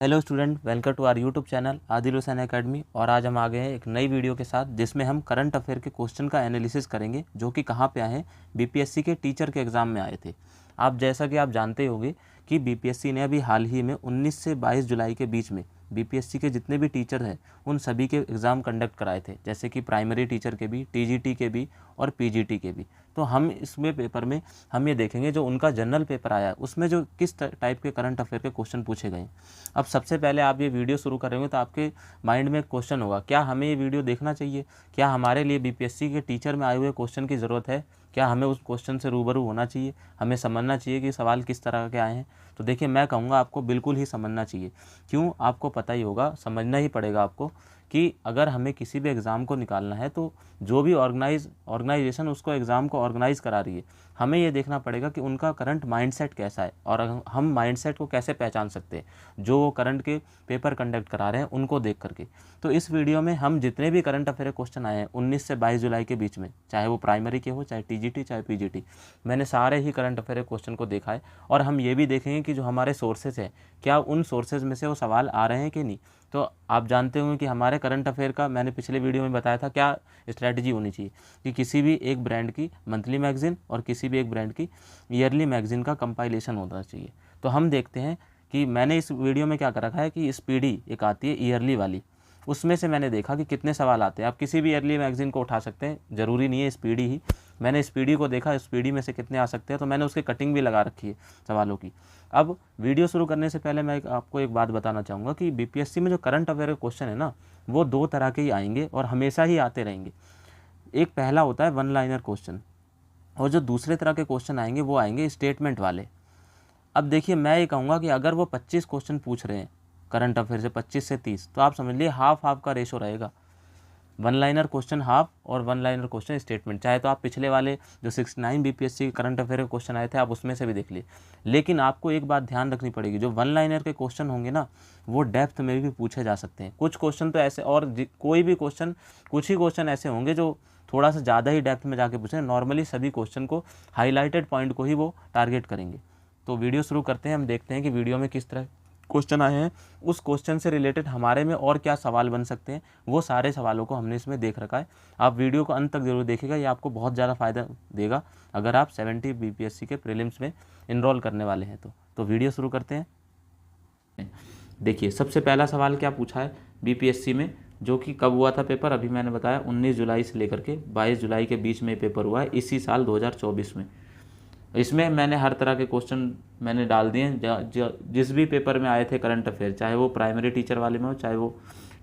Hello student, welcome to our YouTube channel Adil Hussain academy. और आज हम आ गए हैं एक नई वीडियो के साथ जिसमें हम करंट अफेयर के क्वेश्चन का एनालिसिस करेंगे जो कि कहाँ पे आए हैं, बीपीएससी के टीचर के एग्ज़ाम में आए थे। आप जैसा कि आप जानते होंगे कि बीपीएससी ने अभी हाल ही में 19 से 22 जुलाई के बीच में बीपीएससी के जितने भी टीचर हैं उन सभी के एग्ज़ाम कंडक्ट कराए थे, जैसे कि प्राइमरी टीचर के भी, टीजीटी के भी और पीजीटी के भी। तो हम इसमें पेपर में हम ये देखेंगे जो उनका जनरल पेपर आया उसमें जो किस टाइप के करंट अफेयर के क्वेश्चन पूछे गए। अब सबसे पहले आप ये वीडियो शुरू करेंगे तो आपके माइंड में एक क्वेश्चन होगा, क्या हमें ये वीडियो देखना चाहिए? क्या हमारे लिए बीपीएससी के टीचर में आए हुए क्वेश्चन की ज़रूरत है? क्या हमें उस क्वेश्चन से रूबरू होना चाहिए? हमें समझना चाहिए कि सवाल किस तरह के आए हैं? तो देखिए, मैं कहूँगा आपको बिल्कुल ही समझना चाहिए। क्यों? आपको पता ही होगा, समझना ही पड़ेगा आपको कि अगर हमें किसी भी एग्ज़ाम को निकालना है तो जो भी ऑर्गेनाइजेशन उसको एग्ज़ाम को ऑर्गेनाइज़ करा रही है, हमें ये देखना पड़ेगा कि उनका करंट माइंडसेट कैसा है और हम माइंडसेट को कैसे पहचान सकते हैं जो वो करंट के पेपर कंडक्ट करा रहे हैं उनको देख करके। तो इस वीडियो में हम जितने भी करंट अफेयर क्वेश्चन आए हैं 19 से 22 जुलाई के बीच में, चाहे वो प्राइमरी के हो, चाहे टीजीटी, चाहे पीजीटी, मैंने सारे ही करंट अफेयर क्वेश्चन को देखा है। और हम ये भी देखेंगे कि जो हमारे सोर्सेज हैं, क्या उन सोर्सेज में से वो सवाल आ रहे हैं कि नहीं। तो आप जानते होंगे कि हमारे करंट अफेयर का मैंने पिछले वीडियो में बताया था क्या स्ट्रैटेजी होनी चाहिए कि किसी भी एक ब्रांड की मंथली मैगज़ीन और किसी भी एक ब्रांड की ईयरली मैगज़ीन का कंपाइलेशन होना चाहिए। तो हम देखते हैं कि मैंने इस वीडियो में क्या कर रखा है कि स्पीडी एक आती है ईयरली वाली, उसमें से मैंने देखा कि कितने सवाल आते हैं। आप किसी भी ईयरली मैगज़ीन को उठा सकते हैं, ज़रूरी नहीं है स्पीडी ही। मैंने स्पीडी को देखा, स्पीडी में से कितने आ सकते हैं, तो मैंने उसकी कटिंग भी लगा रखी है सवालों की। अब वीडियो शुरू करने से पहले मैं आपको एक बात बताना चाहूँगा कि बीपीएससी में जो करंट अफेयर के क्वेश्चन है ना, वो दो तरह के ही आएंगे और हमेशा ही आते रहेंगे। एक पहला होता है वन लाइनर क्वेश्चन, और जो दूसरे तरह के क्वेश्चन आएंगे वो आएंगे स्टेटमेंट वाले। अब देखिए, मैं ये कहूँगा कि अगर वो 25 क्वेश्चन पूछ रहे हैं करंट अफेयर से, 25 से 30, तो आप समझ लिए हाफ हाफ का रेशो रहेगा। वन लाइनर क्वेश्चन हाफ और वन लाइनर क्वेश्चन स्टेटमेंट। चाहे तो आप पिछले वाले जो 69 बीपीएससी करंट अफेयर के क्वेश्चन आए थे आप उसमें से भी देख लिए। लेकिन आपको एक बात ध्यान रखनी पड़ेगी, जो वन लाइनर के क्वेश्चन होंगे ना, वो डेप्थ में भी पूछे जा सकते हैं। कुछ क्वेश्चन तो ऐसे, और कोई भी क्वेश्चन, कुछ ही क्वेश्चन ऐसे होंगे जो थोड़ा सा ज़्यादा ही डेप्थ में जाके पूछें। नॉर्मली सभी क्वेश्चन को, हाईलाइटेड पॉइंट को ही वो टारगेट करेंगे। तो वीडियो शुरू करते हैं, हम देखते हैं कि वीडियो में किस तरह क्वेश्चन आए हैं, उस क्वेश्चन से रिलेटेड हमारे में और क्या सवाल बन सकते हैं, वो सारे सवालों को हमने इसमें देख रखा है। आप वीडियो को अंत तक जरूर देखिएगा, ये आपको बहुत ज़्यादा फ़ायदा देगा अगर आप 70 बीपीएससी के प्रीलिम्स में इनरोल करने वाले हैं। तो वीडियो शुरू करते हैं। देखिए, सबसे पहला सवाल क्या पूछा है बीपीएससी में, जो कि कब हुआ था पेपर, अभी मैंने बताया 19 जुलाई से लेकर के 22 जुलाई के बीच में पेपर हुआ है इसी साल 2024 में। इसमें मैंने हर तरह के क्वेश्चन मैंने डाल दिए जिस भी पेपर में आए थे करंट अफेयर, चाहे वो प्राइमरी टीचर वाले में हो, चाहे वो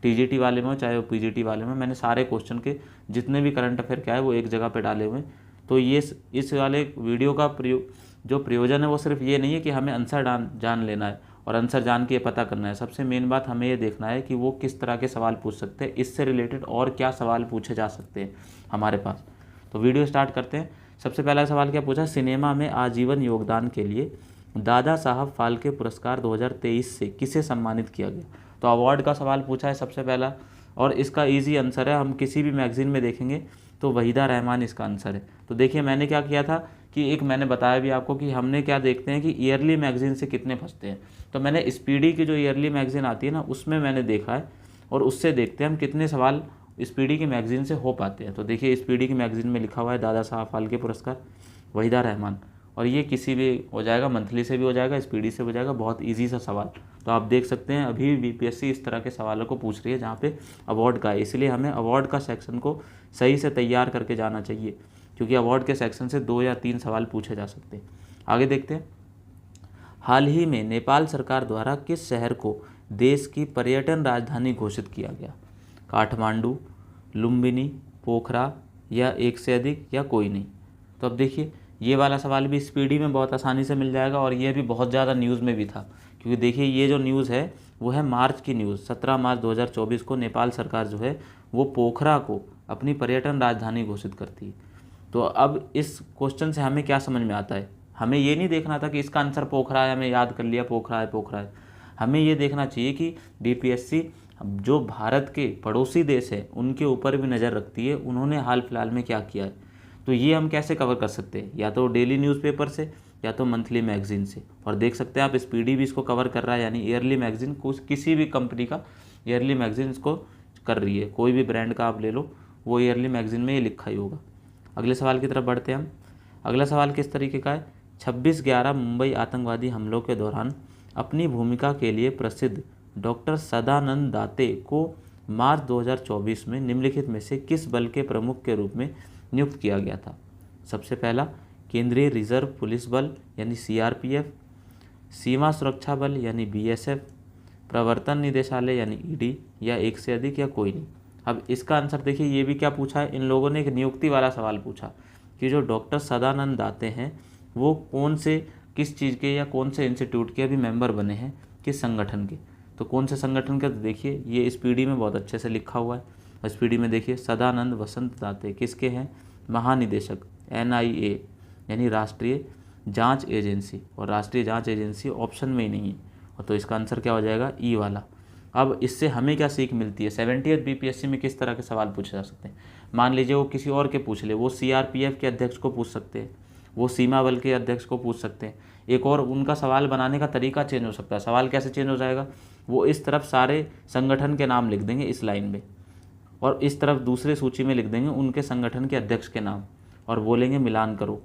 टीजीटी वाले में हो, चाहे वो पीजीटी वाले में, मैंने सारे क्वेश्चन के जितने भी करंट अफेयर क्या है वो एक जगह पे डाले हुए हैं। तो ये इस वाले वीडियो का जो प्रयोजन है वो सिर्फ ये नहीं है कि हमें आंसर जान लेना है और आंसर जान के पता करना है। सबसे मेन बात हमें ये देखना है कि वो किस तरह के सवाल पूछ सकते हैं, इससे रिलेटेड और क्या सवाल पूछे जा सकते हैं हमारे पास। तो वीडियो स्टार्ट करते हैं। सबसे पहला सवाल क्या पूछा, सिनेमा में आजीवन योगदान के लिए दादा साहब फाल्के पुरस्कार 2023 से किसे सम्मानित किया गया। तो अवार्ड का सवाल पूछा है सबसे पहला, और इसका इजी आंसर है, हम किसी भी मैगजीन में देखेंगे तो वहीदा रहमान इसका आंसर है। तो देखिए, मैंने क्या किया था कि एक मैंने बताया भी आपको कि हमने क्या देखते हैं कि ईयरली मैगजीन से कितने फंसते हैं। तो मैंने स्पीडी की जो ईयरली मैगजीन आती है ना, उसमें मैंने देखा है, और उससे देखते हैं हम कितने सवाल स्पीडी की मैगजीन से हो पाते हैं। तो देखिए, स्पीडी की मैगजीन में लिखा हुआ है दादा साहब फाल्के पुरस्कार वहीदा रहमान, और ये किसी भी हो जाएगा, मंथली से भी हो जाएगा, स्पीडी से हो जाएगा। बहुत इजी सा सवाल। तो आप देख सकते हैं अभी बीपीएससी इस तरह के सवालों को पूछ रही है जहाँ पे अवार्ड का है, इसलिए हमें अवार्ड का सेक्शन को सही से तैयार करके जाना चाहिए, क्योंकि अवार्ड के सेक्शन से 2 या 3 सवाल पूछे जा सकते हैं। आगे देखते हैं। हाल ही में नेपाल सरकार द्वारा किस शहर को देश की पर्यटन राजधानी घोषित किया गया। काठमांडू, लुम्बिनी, पोखरा, या एक से अधिक, या कोई नहीं। तो अब देखिए, ये वाला सवाल भी स्पीडी में बहुत आसानी से मिल जाएगा, और ये भी बहुत ज़्यादा न्यूज़ में भी था, क्योंकि देखिए ये जो न्यूज़ है वो है मार्च की न्यूज़। 17 मार्च 2024 को नेपाल सरकार जो है वो पोखरा को अपनी पर्यटन राजधानी घोषित करती है। तो अब इस क्वेश्चन से हमें क्या समझ में आता है, हमें ये नहीं देखना था कि इसका आंसर पोखरा है, हमें याद कर लिया पोखरा है। हमें ये देखना चाहिए कि बीपीएससी जो भारत के पड़ोसी देश है उनके ऊपर भी नज़र रखती है, उन्होंने हाल फिलहाल में क्या किया है। तो ये हम कैसे कवर कर सकते हैं, या तो डेली न्यूज़पेपर से, या तो मंथली मैगजीन से। और देख सकते हैं आप स्पीडी भी इसको कवर कर रहा है, यानी ईयरली मैगजीन किसी भी कंपनी का ईयरली मैगजीन इसको कर रही है, कोई भी ब्रांड का आप ले लो वो ईयरली मैगजीन में ये लिखा ही होगा। अगले सवाल की तरफ बढ़ते हैं हम। अगला सवाल किस तरीके का है, 26/11 मुंबई आतंकवादी हमलों के दौरान अपनी भूमिका के लिए प्रसिद्ध डॉक्टर सदानंद दाते को मार्च 2024 में निम्नलिखित में से किस बल के प्रमुख के रूप में नियुक्त किया गया था। सबसे पहला केंद्रीय रिजर्व पुलिस बल यानी सीआरपीएफ, सीमा सुरक्षा बल यानी बीएसएफ, प्रवर्तन निदेशालय यानी ईडी, या एक से अधिक या कोई नहीं। अब इसका आंसर देखिए, ये भी क्या पूछा है, इन लोगों ने एक नियुक्ति वाला सवाल पूछा कि जो डॉक्टर सदानंद दाते हैं वो कौन से किस चीज़ के या कौन से इंस्टीट्यूट के अभी मेंबर बने हैं, किस संगठन के। तो कौन से संगठन के, तो देखिए ये स्पीडी में बहुत अच्छे से लिखा हुआ है। स्पीडी में देखिए सदानंद वसंत दाते किसके हैं, महानिदेशक एनआईए यानी राष्ट्रीय जांच एजेंसी, और राष्ट्रीय जांच एजेंसी ऑप्शन में ही नहीं है, और तो इसका आंसर क्या हो जाएगा, ई वाला। अब इससे हमें क्या सीख मिलती है, 70th बीपीएससी में किस तरह के सवाल पूछे जा सकते हैं। मान लीजिए वो किसी और के पूछ ले, वो सीआरपीएफ के अध्यक्ष को पूछ सकते हैं, वो सीमा बल के अध्यक्ष को पूछ सकते हैं। एक और उनका सवाल बनाने का तरीका चेंज हो सकता है। सवाल कैसे चेंज हो जाएगा, वो इस तरफ सारे संगठन के नाम लिख देंगे इस लाइन में, और इस तरफ दूसरे सूची में लिख देंगे उनके संगठन के अध्यक्ष के नाम, और बोलेंगे मिलान करो।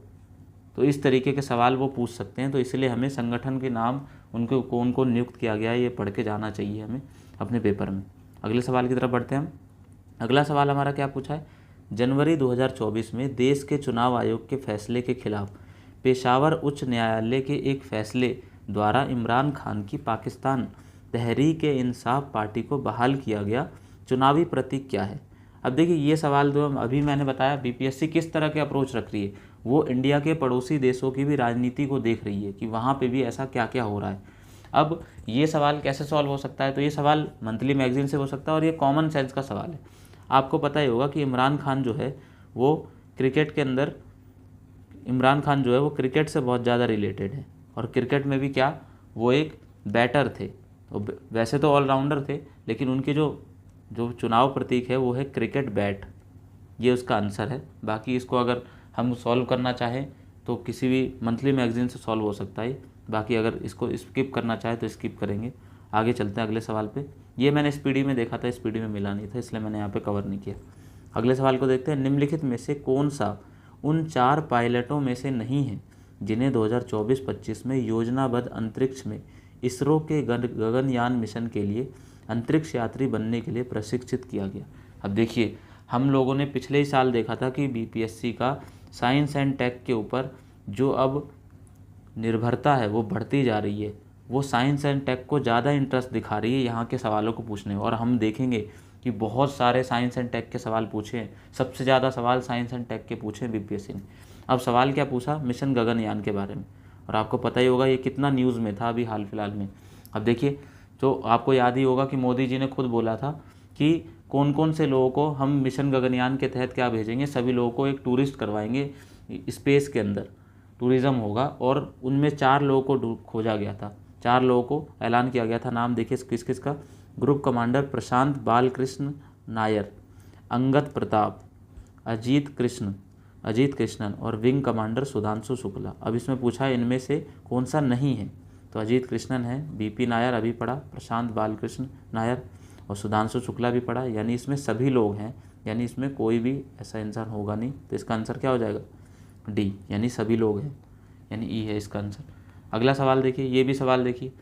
तो इस तरीके के सवाल वो पूछ सकते हैं। तो इसलिए हमें संगठन के नाम उनको कौन कौन नियुक्त किया गया है ये पढ़ के जाना चाहिए हमें अपने पेपर में। अगले सवाल की तरफ बढ़ते हैं हम। अगला सवाल हमारा क्या पूछा है, जनवरी 2024 में देश के चुनाव आयोग के फैसले के खिलाफ पेशावर उच्च न्यायालय के एक फैसले द्वारा इमरान खान की पाकिस्तान तहरीक इंसाफ पार्टी को बहाल किया गया चुनावी प्रतीक क्या है। अब देखिए ये सवाल जो अभी मैंने बताया बीपीएससी किस तरह के अप्रोच रख रही है, वो इंडिया के पड़ोसी देशों की भी राजनीति को देख रही है कि वहाँ पे भी ऐसा क्या क्या हो रहा है। अब ये सवाल कैसे सॉल्व हो सकता है, तो ये सवाल मंथली मैगजीन से हो सकता है, और ये कॉमन सेंस का सवाल है। आपको पता ही होगा कि इमरान खान जो है वो क्रिकेट के अंदर, इमरान खान जो है वो क्रिकेट से बहुत ज़्यादा रिलेटेड है, और क्रिकेट में भी क्या वो एक बैटर थे, तो वैसे तो ऑलराउंडर थे, लेकिन उनके जो चुनाव प्रतीक है वो है क्रिकेट बैट, ये उसका आंसर है। बाकी इसको अगर हम सॉल्व करना चाहें तो किसी भी मंथली मैगजीन से सॉल्व हो सकता है, बाकी अगर इसको स्किप करना चाहे तो स्किप करेंगे। आगे चलते हैं अगले सवाल पे। ये मैंने स्पीडी में देखा था, स्पीडी में मिला नहीं था, इसलिए मैंने यहाँ पे कवर नहीं किया। अगले सवाल को देखते हैं, निम्नलिखित में से कौन सा उन 4 पायलटों में से नहीं है जिन्हें 2024-25 में योजनाबद्ध अंतरिक्ष में इसरो के गगनयान मिशन के लिए अंतरिक्ष यात्री बनने के लिए प्रशिक्षित किया गया। अब देखिए हम लोगों ने पिछले ही साल देखा था कि बीपीएससी का साइंस एंड टेक के ऊपर जो अब निर्भरता है वो बढ़ती जा रही है, वो साइंस एंड टेक को ज़्यादा इंटरेस्ट दिखा रही है यहाँ के सवालों को पूछने में। और हम देखेंगे कि बहुत सारे साइंस एंड टेक के सवाल पूछे हैं, सबसे ज़्यादा सवाल साइंस एंड टेक के पूछे हैं बीपीएससी ने। अब सवाल क्या पूछा, मिशन गगनयान के बारे में, और आपको पता ही होगा ये कितना न्यूज़ में था अभी हाल फिलहाल में। अब देखिए तो आपको याद ही होगा कि मोदी जी ने खुद बोला था कि कौन कौन से लोगों को हम मिशन गगनयान के तहत क्या भेजेंगे, सभी लोगों को एक टूरिस्ट करवाएंगे स्पेस के अंदर, टूरिज़्म होगा, और उनमें 4 लोगों को खोजा गया था, 4 लोगों को ऐलान किया गया था। नाम देखिए किस किस का, ग्रुप कमांडर प्रशांत बालकृष्ण नायर, अंगद प्रताप, अजीत कृष्णन और विंग कमांडर सुधांशु शुक्ला। अब इसमें पूछा है इनमें से कौन सा नहीं है, तो अजीत कृष्णन है, बीपी नायर अभी पढ़ा, प्रशांत बालकृष्ण नायर और सुधांशु शुक्ला भी पढ़ा, यानी इसमें सभी लोग हैं, यानी इसमें कोई भी ऐसा इंसान होगा नहीं। तो इसका आंसर क्या हो जाएगा, डी, यानी सभी लोग हैं, यानी ई है इसका आंसर। अगला सवाल देखिए, ये भी सवाल देखिए,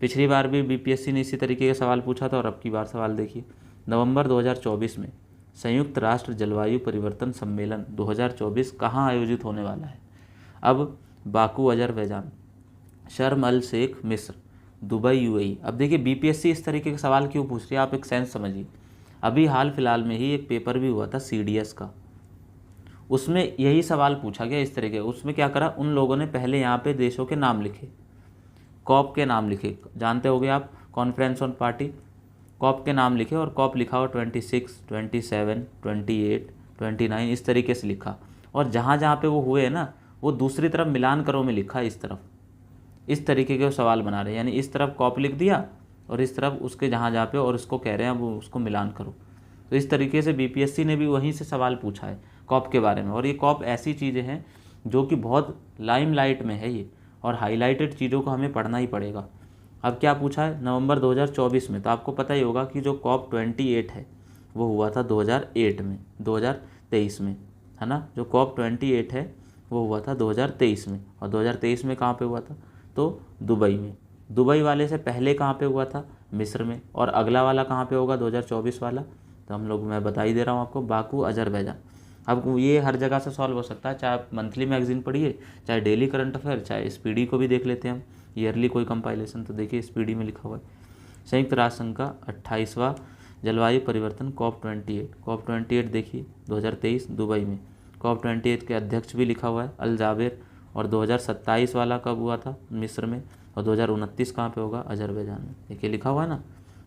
पिछली बार भी बीपीएससी ने इसी तरीके का सवाल पूछा था, और अब की बार सवाल देखिए, नवंबर 2024 में संयुक्त राष्ट्र जलवायु परिवर्तन सम्मेलन 2024 कहाँ आयोजित होने वाला है। अब बाकू अजरबैजान, शर्म अल शेख मिस्र, दुबई यूएई। अब देखिए बीपीएससी इस तरीके के सवाल क्यों पूछ रही है, आप एक सेंस समझिए। अभी हाल फिलहाल में ही एक पेपर भी हुआ था सीडीएस का, उसमें यही सवाल पूछा गया इस तरीके। उसमें क्या करा, उन लोगों ने पहले यहाँ पे देशों के नाम लिखे, कॉप के नाम लिखे, जानते होंगे आप कॉन्फ्रेंस ऑन पार्टी, कॉप के नाम लिखे, और कॉप लिखा हो 26, 27, 28, 29 इस तरीके से लिखा, और जहाँ जहाँ पे वो हुए हैं ना वो दूसरी तरफ मिलान करो में लिखा है इस तरफ, इस तरीके के सवाल बना रहे हैं, यानी इस तरफ कॉप लिख दिया और इस तरफ उसके जहाँ जहाँ पे, और उसको कह रहे हैं वो उसको मिलान करो। तो इस तरीके से बीपीएससी ने भी वहीं से सवाल पूछा है कॉप के बारे में। और ये कॉप ऐसी चीज़ें हैं जो कि बहुत लाइमलाइट में है ये, और हाईलाइटेड चीज़ों को हमें पढ़ना ही पड़ेगा। अब क्या पूछा है नवंबर 2024 में, तो आपको पता ही होगा कि जो COP28 है वो हुआ था 2023 में, है ना। जो COP28 है वो हुआ था 2023 में, और 2023 में कहाँ पे हुआ था, तो दुबई में। दुबई वाले से पहले कहाँ पे हुआ था, मिस्र में, और अगला वाला कहाँ पे होगा 2024 वाला, तो हम लोग मैं बता ही दे रहा हूँ आपको, बाकू अजरबैजान। अब ये हर जगह से सॉल्व हो सकता है, चाहे आप मंथली मैगजीन पढ़िए, चाहे डेली करंट अफेयर, चाहे स्पीडी को भी देख लेते हैं हम, ईयरली कोई कंपाइलेशन, तो देखिए स्पीडी में लिखा हुआ है संयुक्त राष्ट्र संघ का 28वां जलवायु परिवर्तन COP28 देखिए 2023 दुबई में। COP28 के अध्यक्ष भी लिखा हुआ है अल जाबेर, और 2027 वाला कब हुआ था, मिस्र में, और 2029 कहाँ पे होगा, अजरबैजान में। देखिए लिखा हुआ है ना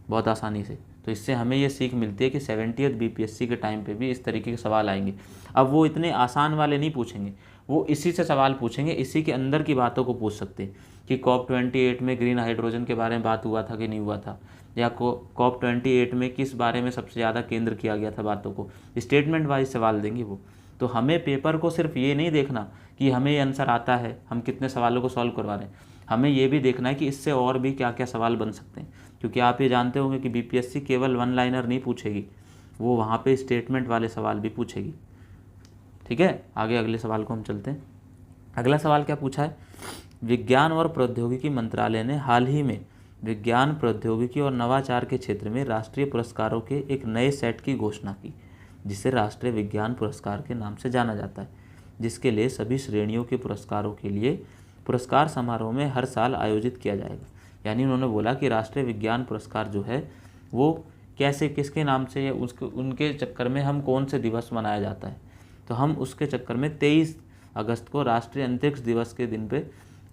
बहुत आसानी से। तो इससे हमें ये सीख मिलती है कि 70th BPSC के टाइम पे भी इस तरीके के सवाल आएंगे। अब वो इतने आसान वाले नहीं पूछेंगे, वो इसी से सवाल पूछेंगे, इसी के अंदर की बातों को पूछ सकते हैं कि COP28 में ग्रीन हाइड्रोजन के बारे में बात हुआ था कि नहीं हुआ था, या COP28 में किस बारे में सबसे ज़्यादा केंद्र किया गया था बातों को, स्टेटमेंट वाइज सवाल देंगे वो। तो हमें पेपर को सिर्फ ये नहीं देखना कि हमें ये आंसर आता है, हम कितने सवालों को सॉल्व करवा रहे हैं, हमें ये भी देखना है कि इससे और भी क्या क्या सवाल बन सकते हैं। क्योंकि आप ये जानते होंगे कि BPSC केवल वन लाइनर नहीं पूछेगी, वो वहाँ पे स्टेटमेंट वाले सवाल भी पूछेगी। ठीक है, आगे अगले सवाल को हम चलते हैं। अगला सवाल क्या पूछा है, विज्ञान और प्रौद्योगिकी मंत्रालय ने हाल ही में विज्ञान प्रौद्योगिकी और नवाचार के क्षेत्र में राष्ट्रीय पुरस्कारों के एक नए सेट की घोषणा की, जिसे राष्ट्रीय विज्ञान पुरस्कार के नाम से जाना जाता है, जिसके लिए सभी श्रेणियों के पुरस्कारों के लिए पुरस्कार समारोह में हर साल आयोजित किया जाएगा। यानी उन्होंने बोला कि राष्ट्रीय विज्ञान पुरस्कार जो है वो कैसे, किसके नाम से, उसके उनके चक्कर में हम कौन से दिवस मनाया जाता है, तो हम उसके चक्कर में 23 अगस्त को राष्ट्रीय अंतरिक्ष दिवस के दिन पे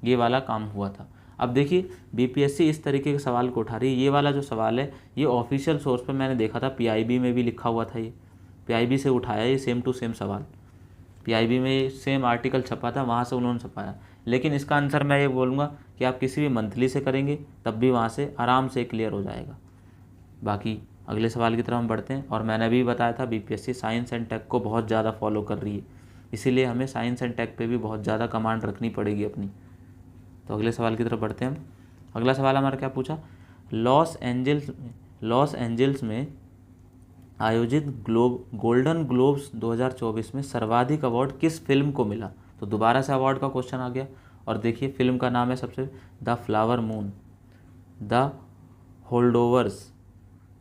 ये वाला काम हुआ था। अब देखिए BPSC इस तरीके के सवाल को उठा रही है। ये वाला जो सवाल है ये ऑफिशियल सोर्स पे मैंने देखा था, PIB में भी लिखा हुआ था, ये PIB से उठाया ये सेम टू सेम सवाल, PIB में सेम आर्टिकल छपा था, वहाँ से उन्होंने छपाया। लेकिन इसका आंसर मैं ये बोलूँगा कि आप किसी भी मंथली से करेंगे तब भी वहाँ से आराम से क्लियर हो जाएगा। बाकी अगले सवाल की तरफ हम बढ़ते हैं। और मैंने भी बताया था BPSC साइंस एंड टेक को बहुत ज़्यादा फॉलो कर रही है, इसीलिए हमें साइंस एंड टेक पे भी बहुत ज़्यादा कमांड रखनी पड़ेगी अपनी। तो अगले सवाल की तरफ बढ़ते हैं हम। अगला सवाल हमारा क्या पूछा, लॉस एंजल्स में आयोजित गोल्डन ग्लोब्स 2024 में सर्वाधिक अवार्ड किस फिल्म को मिला। तो दोबारा से अवार्ड का क्वेश्चन आ गया, और देखिए फिल्म का नाम है सबसे द फ्लावर मून, द होल्डोवर्स,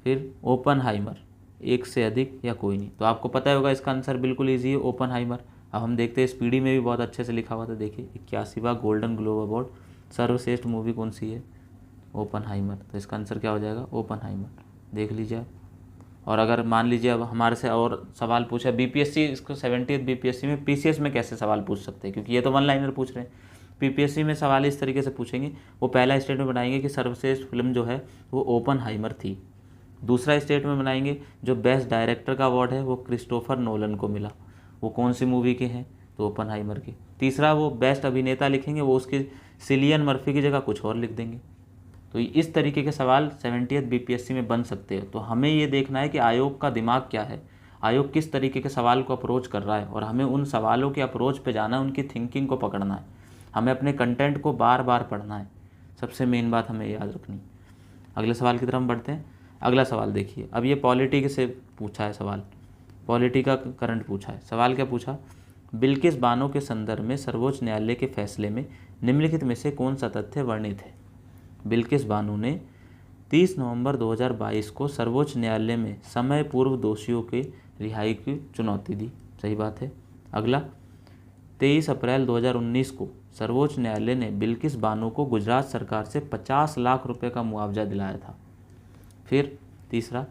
फिर ओपनहाइमर, एक से अधिक या कोई नहीं। तो आपको पता होगा इसका आंसर बिल्कुल ईजी है, ओपनहाइमर। अब हम देखते हैं स्पीडी में भी बहुत अच्छे से लिखा हुआ था, देखिए 81वां गोल्डन ग्लोब अवार्ड सर्वश्रेष्ठ मूवी कौन सी है, ओपनहाइमर। तो इसका आंसर क्या हो जाएगा, ओपनहाइमर, देख लीजिए आप। और अगर मान लीजिए अब हमारे से और सवाल पूछा BPSC, इसको 70th BPSC में PCS में कैसे सवाल पूछ सकते हैं, क्योंकि ये तो वन लाइनर पूछ रहे हैं। PPSC में सवाल इस तरीके से पूछेंगे, वो पहला स्टेटमेंट बनाएंगे कि सर्वश्रेष्ठ फिल्म जो है वो ओपनहाइमर थी। दूसरा स्टेटमेंट बनाएंगे जो बेस्ट डायरेक्टर का अवार्ड है वो क्रिस्टोफर नोलन को मिला, वो कौन सी मूवी के हैं, तो ओपनहाइमर की। तीसरा वो बेस्ट अभिनेता लिखेंगे, वो उसकी सिलियन मर्फी की जगह कुछ और लिख देंगे। तो इस तरीके के सवाल 70th BPSC में बन सकते हैं। तो हमें ये देखना है कि आयोग का दिमाग क्या है, आयोग किस तरीके के सवाल को अप्रोच कर रहा है, और हमें उन सवालों के अप्रोच पे जाना है, उनकी थिंकिंग को पकड़ना है, हमें अपने कंटेंट को बार बार पढ़ना है। सबसे मेन बात हमें याद रखनी। अगले सवाल की तरफ हम बढ़ते हैं। अगला सवाल देखिए, अब ये पॉलिटी से पूछा है सवाल, पॉलिटी का करंट पूछा है। सवाल क्या पूछा, बिल्किस बानो के संदर्भ में सर्वोच्च न्यायालय के फैसले में निम्नलिखित में से कौन सा तथ्य वर्णित है। बिल्किस बानो ने 30 नवंबर 2022 को सर्वोच्च न्यायालय में समय पूर्व दोषियों के रिहाई की चुनौती दी, सही बात है। अगला, 23 अप्रैल 2019 को सर्वोच्च न्यायालय ने बिल्किस बानो को गुजरात सरकार से 50 लाख रुपए का मुआवजा दिलाया था। फिर तीसरा,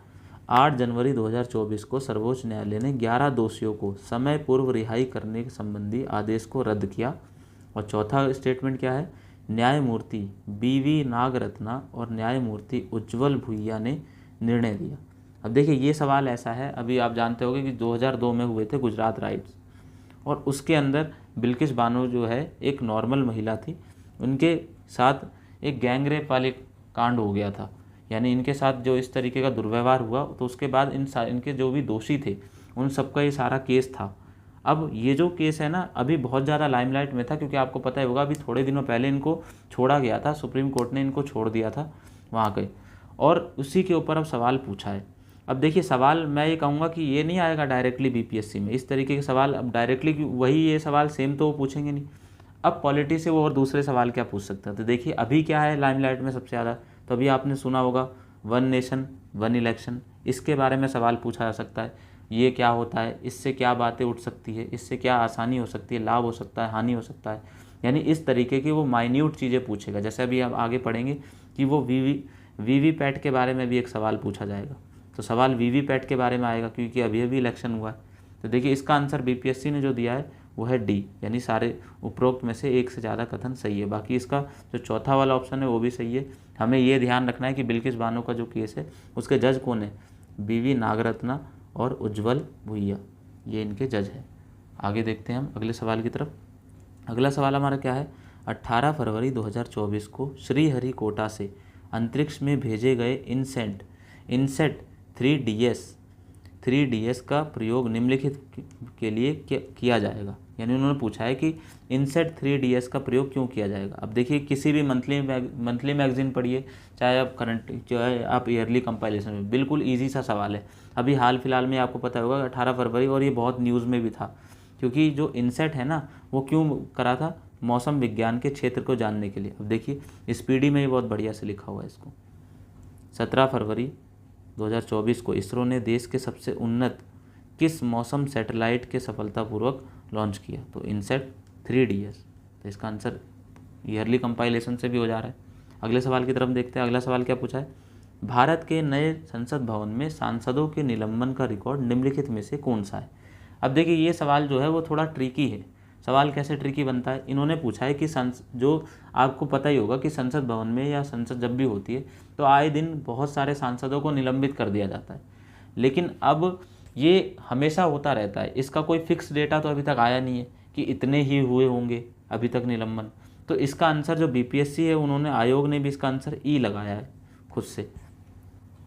8 जनवरी 2024 को सर्वोच्च न्यायालय ने 11 दोषियों को समय पूर्व रिहाई करने के संबंधी आदेश को रद्द किया। और चौथा स्टेटमेंट क्या है, न्यायमूर्ति BV नागरत्ना और न्यायमूर्ति उज्ज्वल भुइया ने निर्णय दिया। अब देखिए ये सवाल ऐसा है, अभी आप जानते होंगे कि 2002 में हुए थे गुजरात राइट्स, और उसके अंदर बिल्किस बानो जो है एक नॉर्मल महिला थी, उनके साथ एक गैंगरेप वाले कांड हो गया था, यानी इनके साथ जो इस तरीके का दुर्व्यवहार हुआ, तो उसके बाद इनके जो भी दोषी थे उन सबका ये सारा केस था। अब ये जो केस है ना, अभी बहुत ज़्यादा लाइमलाइट में था, क्योंकि आपको पता ही होगा अभी थोड़े दिनों पहले इनको छोड़ा गया था, सुप्रीम कोर्ट ने इनको छोड़ दिया था वहाँ के, और उसी के ऊपर अब सवाल पूछा है। अब देखिए सवाल मैं ये कहूँगा कि ये नहीं आएगा डायरेक्टली बीपीएससी में, इस तरीके के सवाल अब डायरेक्टली वही ये सवाल सेम तो वो पूछेंगे नहीं। अब पॉलिटी से वो और दूसरे सवाल क्या पूछ सकता है, तो देखिए अभी क्या है लाइमलाइट में सबसे ज़्यादा, तो अभी आपने सुना होगा वन नेशन वन इलेक्शन, इसके बारे में सवाल पूछा जा सकता है। ये क्या होता है, इससे क्या बातें उठ सकती है, इससे क्या आसानी हो सकती है, लाभ हो सकता है, हानि हो सकता है, यानी इस तरीके की वो माइन्यूट चीज़ें पूछेगा। जैसे अभी आप आगे पढ़ेंगे कि वो वीवीपैट के बारे में भी एक सवाल पूछा जाएगा, तो सवाल वीवीपैट के बारे में आएगा क्योंकि अभी अभी इलेक्शन हुआ है। तो देखिए इसका आंसर बीपीएससी ने जो दिया है वो है डी, यानी सारे उपरोक्त में से एक से ज़्यादा कथन सही है। बाकी इसका जो चौथा वाला ऑप्शन है वो भी सही है। हमें ये ध्यान रखना है कि बिल्किस बानो का जो केस है उसके जज कौन है, बीवी नागरत्ना और उज्ज्वल भुइया, ये इनके जज हैं। आगे देखते हैं हम अगले सवाल की तरफ। अगला सवाल हमारा क्या है, 18 फरवरी 2024 को श्रीहरिकोटा से अंतरिक्ष में भेजे गए इनसेट 3DS का प्रयोग निम्नलिखित के लिए किया जाएगा। यानी उन्होंने पूछा है कि इनसेट 3DS का प्रयोग क्यों किया जाएगा। अब देखिए किसी भी मंथली मैगजीन पढ़िए, चाहे आप ईयरली कंपाइलेशन में, बिल्कुल ईजी सा सवाल है। अभी हाल फिलहाल में आपको पता होगा 18 फरवरी, और ये बहुत न्यूज़ में भी था, क्योंकि जो इनसेट है ना वो क्यों करा था, मौसम विज्ञान के क्षेत्र को जानने के लिए। अब देखिए स्पीडी में ही बहुत बढ़िया से लिखा हुआ है इसको। 17 फरवरी 2024 को इसरो ने देश के सबसे उन्नत किस मौसम सैटेलाइट के सफलतापूर्वक लॉन्च किया, तो इनसेट 3DS। तो इसका आंसर ईयरली कंपाइलेशन से भी हो जा रहा है। अगले सवाल की तरफ देखते हैं। अगला सवाल क्या पूछा है, भारत के नए संसद भवन में सांसदों के निलंबन का रिकॉर्ड निम्नलिखित में से कौन सा है। अब देखिए ये सवाल जो है वो थोड़ा ट्रिकी है। सवाल कैसे ट्रिकी बनता है, इन्होंने पूछा है कि जो आपको पता ही होगा कि संसद भवन में या संसद जब भी होती है तो आए दिन बहुत सारे सांसदों को निलंबित कर दिया जाता है, लेकिन अब ये हमेशा होता रहता है, इसका कोई फिक्स डेटा तो अभी तक आया नहीं है कि इतने ही हुए होंगे अभी तक निलंबन। तो इसका आंसर जो बीपीएससी है, उन्होंने आयोग ने भी इसका आंसर ई लगाया है खुद से।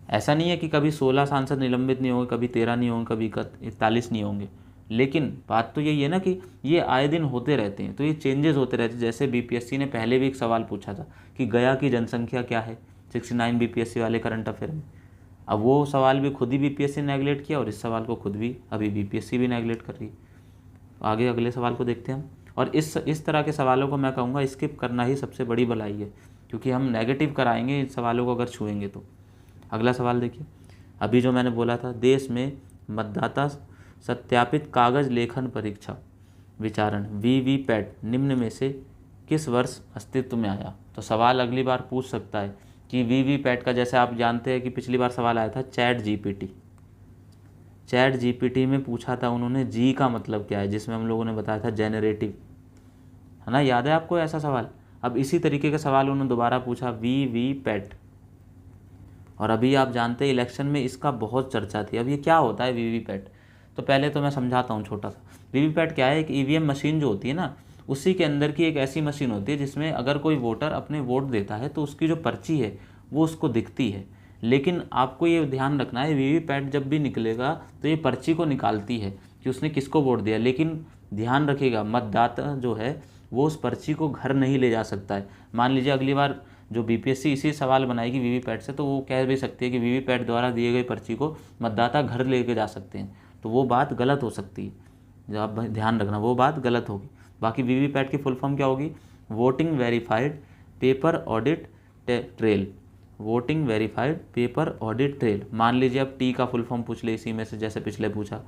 ऐसा नहीं है कि कभी 16 सांसद निलंबित नहीं होंगे, कभी 13 नहीं होंगे, कभी 41 नहीं होंगे, लेकिन बात तो यही है ना कि ये आए दिन होते रहते हैं, तो ये चेंजेस होते रहते हैं। जैसे बीपीएससी ने पहले भी एक सवाल पूछा था कि गया की जनसंख्या क्या है, 69 बीपीएससी वाले करंट अफेयर में। अब वो सवाल भी खुद ही बीपीएससी ने नेगलेक्ट किया और इस सवाल को खुद भी अभी बीपीएससी भी नेगलेक्ट कर रही है। तो आगे अगले सवाल को देखते हैं हम। और इस तरह के सवालों को मैं कहूँगा स्किप करना ही सबसे बड़ी भलाई है, क्योंकि हम नेगेटिव कराएंगे इन सवालों को अगर छुएंगे तो। अगला सवाल देखिए, अभी जो मैंने बोला था, देश में मतदाता सत्यापित कागज लेखन परीक्षा विचारण वीवीपैट निम्न में से किस वर्ष अस्तित्व में आया। तो सवाल अगली बार पूछ सकता है कि वीवीपैट का, जैसे आप जानते हैं कि पिछली बार सवाल आया था चैट जीपीटी में पूछा था उन्होंने जी का मतलब क्या है, जिसमें हम लोगों ने बताया था जेनरेटिव, है ना, याद है आपको ऐसा सवाल। अब इसी तरीके का सवाल उन्होंने दोबारा पूछा वीवीपैट, और अभी आप जानते हैं इलेक्शन में इसका बहुत चर्चा थी। अब ये क्या होता है वीवीपैट, तो पहले तो मैं समझाता हूँ छोटा सा। वीवीपैट क्या है, एक ईवीएम मशीन जो होती है ना, उसी के अंदर की एक ऐसी मशीन होती है जिसमें अगर कोई वोटर अपने वोट देता है तो उसकी जो पर्ची है वो उसको दिखती है। लेकिन आपको ये ध्यान रखना है, वीवीपैट जब भी निकलेगा तो ये पर्ची को निकालती है कि उसने किसको वोट दिया, लेकिन ध्यान रखिएगा मतदाता जो है वो उस पर्ची को घर नहीं ले जा सकता है। मान लीजिए अगली बार जो बीपीएससी इसी सवाल बनाएगी वीवीपैट से, तो वो कह भी सकती है कि वीवीपैट द्वारा दिए गए पर्ची को मतदाता घर लेके जा सकते हैं, तो वो बात गलत हो सकती है। जो आप ध्यान रखना, वो बात गलत होगी। बाकी वीवीपैट की फुल फॉर्म क्या होगी, voting verified paper audit trail, voting verified paper audit trail. मान लीजिए अब टी का फुल फॉर्म पूछ ले इसी में से, जैसे पिछले पूछा,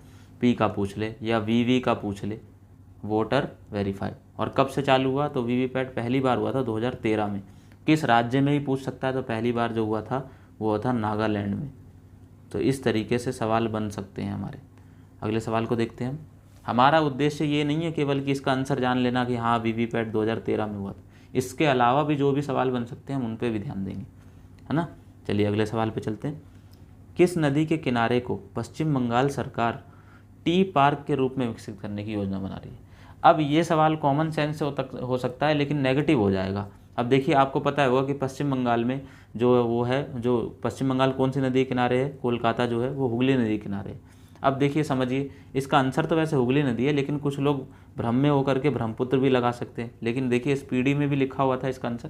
पी का पूछ ले या वीवी का पूछ ले, वोटर वेरीफाइड। और कब से चालू हुआ, तो वीवीपैट पहली बार हुआ था 2013 में। किस राज्य में ही पूछ सकता है, तो पहली बार जो हुआ था वो हुआ था नागालैंड में। तो इस तरीके से सवाल बन सकते हैं हमारे। अगले सवाल को देखते हैं हम। हमारा उद्देश्य ये नहीं है केवल कि इसका आंसर जान लेना कि हाँ वीवीपैट 2013 में हुआ था, इसके अलावा भी जो भी सवाल बन सकते हैं हम उन पर भी ध्यान देंगे, है ना। चलिए अगले सवाल पे चलते हैं। किस नदी के किनारे को पश्चिम बंगाल सरकार टी पार्क के रूप में विकसित करने की योजना बना रही है। अब ये सवाल कॉमन सेंस से हो सकता है, लेकिन नेगेटिव हो जाएगा। अब देखिए आपको पता होगा कि पश्चिम बंगाल में जो वो है, जो पश्चिम बंगाल कौन सी नदी के किनारे है, कोलकाता जो है वो हुगली नदी के किनारे है। अब देखिए समझिए, इसका आंसर तो वैसे हुगली नदी है, लेकिन कुछ लोग भ्रम में होकर के ब्रह्मपुत्र भी लगा सकते हैं। लेकिन देखिए स्पीडी में भी लिखा हुआ था इसका आंसर,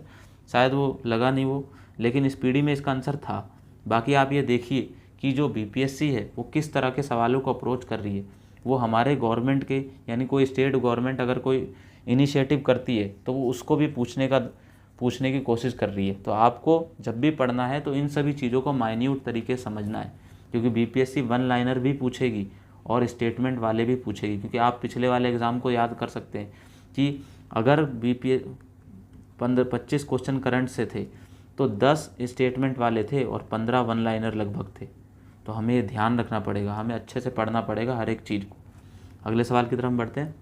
शायद वो लगा नहीं वो, लेकिन स्पीडी में इसका आंसर था। बाकी आप ये देखिए कि जो बीपीएससी है वो किस तरह के सवालों को अप्रोच कर रही है। वो हमारे गवर्नमेंट के, यानी कोई स्टेट गवर्नमेंट अगर कोई इनिशिएटिव करती है तो वो उसको भी पूछने की कोशिश कर रही है। तो आपको जब भी पढ़ना है तो इन सभी चीज़ों को माइन्यूट तरीके से समझना है, क्योंकि बीपीएससी वन लाइनर भी पूछेगी और स्टेटमेंट वाले भी पूछेगी। क्योंकि आप पिछले वाले एग्ज़ाम को याद कर सकते हैं कि अगर 25 क्वेश्चन करंट से थे तो 10 स्टेटमेंट वाले थे और 15 वन लाइनर लगभग थे। तो हमें ये ध्यान रखना पड़ेगा, हमें अच्छे से पढ़ना पड़ेगा हर एक चीज़ को। अगले सवाल की तरफ हम बढ़ते हैं।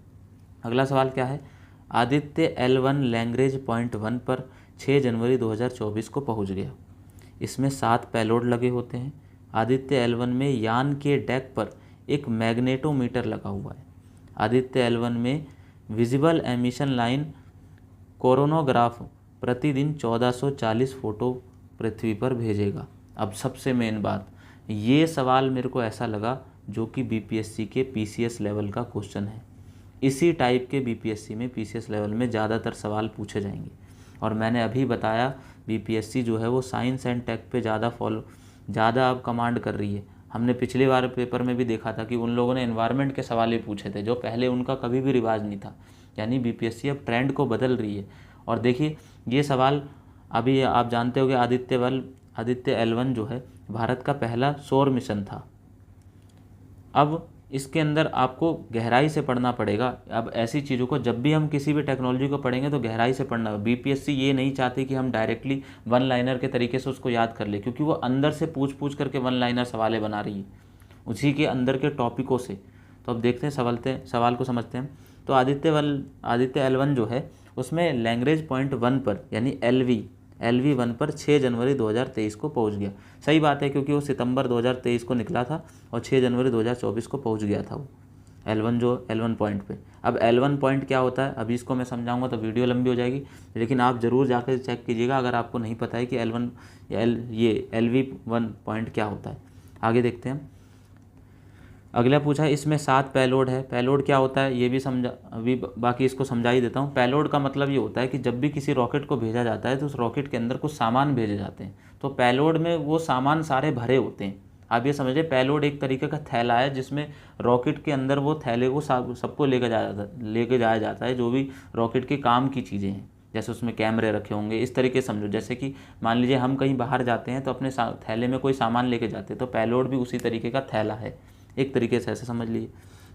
अगला सवाल क्या है, आदित्य L1 लैंग्वेज पॉइंट 1 पर 6 जनवरी 2024 को पहुंच गया। इसमें 7 पेलोड लगे होते हैं। आदित्य L1 में यान के डेक पर एक मैग्नेटोमीटर लगा हुआ है। आदित्य L1 में विजिबल एमिशन लाइन कोरोनोग्राफ प्रतिदिन 1440 फ़ोटो पृथ्वी पर भेजेगा। अब सबसे मेन बात, ये सवाल मेरे को ऐसा लगा जो कि बीपीएससी के पीसीएस लेवल का क्वेश्चन है। इसी टाइप के बीपीएससी में पीसीएस लेवल में ज़्यादातर सवाल पूछे जाएंगे। और मैंने अभी बताया बीपीएससी जो है वो साइंस एंड टेक पे ज़्यादा अब कमांड कर रही है। हमने पिछली बार पेपर में भी देखा था कि उन लोगों ने एनवायरनमेंट के सवाल भी पूछे थे, जो पहले उनका कभी भी रिवाज नहीं था। यानी बीपीएससी अब ट्रेंड को बदल रही है। और देखिए ये सवाल अभी आप जानते हो कि आदित्य L1 जो है भारत का पहला सौर मिशन था। अब इसके अंदर आपको गहराई से पढ़ना पड़ेगा। अब ऐसी चीज़ों को जब भी हम किसी भी टेक्नोलॉजी को पढ़ेंगे तो गहराई से पढ़ना। बीपीएससी ये नहीं चाहती कि हम डायरेक्टली वन लाइनर के तरीके से उसको याद कर ले, क्योंकि वो अंदर से पूछ करके वन लाइनर सवालें बना रही है उसी के अंदर के टॉपिकों से। तो अब देखते हैं सवाल को समझते हैं। तो आदित्य L1 जो है उसमें लैंग्वेज पॉइंट 1 पर यानी LV 1 पर 6 जनवरी 2023 को पहुंच गया। सही बात है, क्योंकि वो सितंबर 2023 को निकला था और 6 जनवरी 2024 को पहुंच गया था वो L1 पॉइंट पे। अब L1 पॉइंट क्या होता है अभी इसको मैं समझाऊंगा तो वीडियो लंबी हो जाएगी, लेकिन आप ज़रूर जाकर चेक कीजिएगा अगर आपको नहीं पता है कि ये LV1 पॉइंट क्या होता है। आगे देखते हैं। अगला पूछा है इसमें 7 पेलोड है। पेलोड क्या होता है ये भी समझा, अभी बाकी इसको समझा ही देता हूँ। पेलोड का मतलब ये होता है कि जब भी किसी रॉकेट को भेजा जाता है तो उस रॉकेट के अंदर कुछ सामान भेजे जाते हैं। तो पेलोड में वो सामान सारे भरे होते हैं। आप ये समझिए पेलोड एक तरीके का थैला है जिसमें रॉकेट के अंदर वो थैले को सबको लेकर जाया जाता है, जो भी रॉकेट के काम की चीज़ें हैं। जैसे उसमें कैमरे रखे होंगे, इस तरीके से समझो। जैसे कि मान लीजिए हम कहीं बाहर जाते हैं तो अपने थैले में कोई सामान लेके जाते हैं, तो पेलोड भी उसी तरीके का थैला है, एक तरीके से ऐसे समझ लीजिए।